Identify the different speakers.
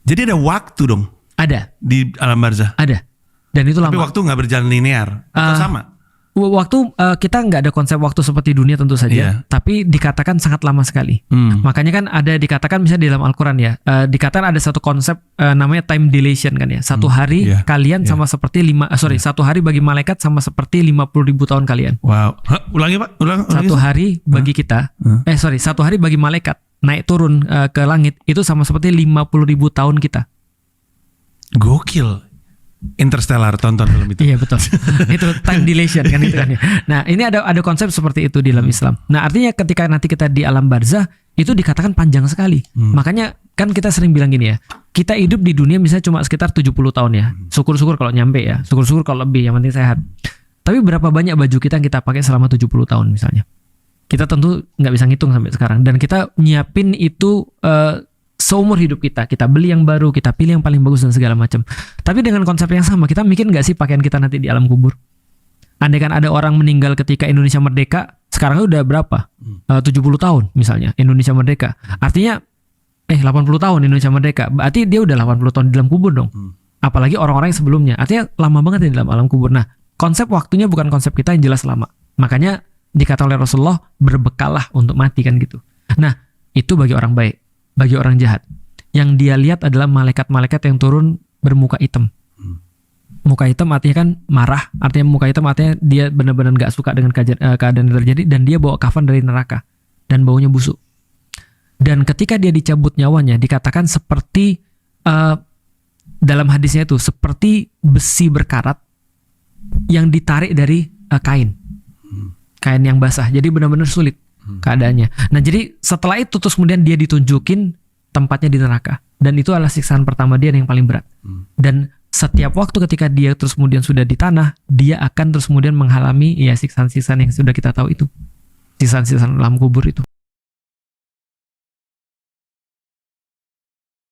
Speaker 1: Jadi ada waktu dong
Speaker 2: Ada,
Speaker 1: di alam barzah.
Speaker 2: ada. Dan itu
Speaker 1: Tapi
Speaker 2: lama.
Speaker 1: waktu nggak berjalan linear atau sama?
Speaker 2: Waktu kita nggak ada konsep waktu seperti dunia tentu saja,
Speaker 1: Iya.
Speaker 2: tapi dikatakan sangat lama sekali. Makanya kan ada dikatakan misalnya di dalam Al-Quran ya, dikatakan ada satu konsep namanya time dilation kan ya. Satu hari
Speaker 1: Iya.
Speaker 2: kalian sama seperti satu hari bagi malaikat sama seperti 50.000 tahun kalian.
Speaker 1: Wow. Hah, ulangi Pak, ulang.
Speaker 2: Satu hari bagi kita, satu hari bagi malaikat naik turun ke langit itu sama seperti 50.000 tahun kita.
Speaker 1: Gokil. Interstellar, tonton film itu.
Speaker 2: Iya betul. Itu time dilation kan itu kan ya. Nah, ini ada konsep seperti itu di dalam Islam. Nah, artinya ketika nanti kita di alam barzah itu dikatakan panjang sekali. Makanya kan kita sering bilang gini ya. Kita hidup di dunia misalnya cuma sekitar 70 tahun ya. Syukur-syukur kalau nyampe ya. Syukur-syukur kalau lebih, yang penting sehat. Tapi berapa banyak baju kita yang kita pakai selama 70 tahun misalnya. Kita tentu nggak bisa ngitung sampai sekarang, dan kita nyiapin itu seumur hidup kita beli yang baru, kita pilih yang paling bagus dan segala macam. Tapi dengan konsep yang sama, kita mikir nggak sih pakaian kita nanti di alam kubur? Andai kan ada orang meninggal ketika Indonesia merdeka, sekarang udah berapa? 70 tahun misalnya Indonesia merdeka. Artinya 80 tahun Indonesia merdeka. Berarti dia udah 80 tahun di dalam kubur dong. Apalagi orang-orang yang sebelumnya. Artinya lama banget di dalam alam kubur. Nah, konsep waktunya bukan konsep kita yang jelas lama. Makanya dikatakan oleh Rasulullah, berbekallah untuk mati kan gitu. Nah, itu bagi orang baik. Bagi orang jahat, yang dia lihat adalah malaikat-malaikat yang turun bermuka hitam. Muka hitam artinya kan marah, artinya muka hitam artinya dia benar-benar gak suka dengan keadaan yang terjadi, dan dia bawa kafan dari neraka dan baunya busuk. Dan ketika dia dicabut nyawanya, dikatakan seperti dalam hadisnya itu seperti besi berkarat yang ditarik dari kain yang basah, jadi benar-benar sulit keadaannya. Nah, jadi setelah itu terus kemudian dia ditunjukin tempatnya di neraka, dan itu adalah siksaan pertama dia yang paling berat. Dan setiap waktu ketika dia terus kemudian sudah di tanah, dia akan terus kemudian mengalami ya siksaan-siksaan yang sudah kita tahu itu, siksaan-siksaan alam kubur itu.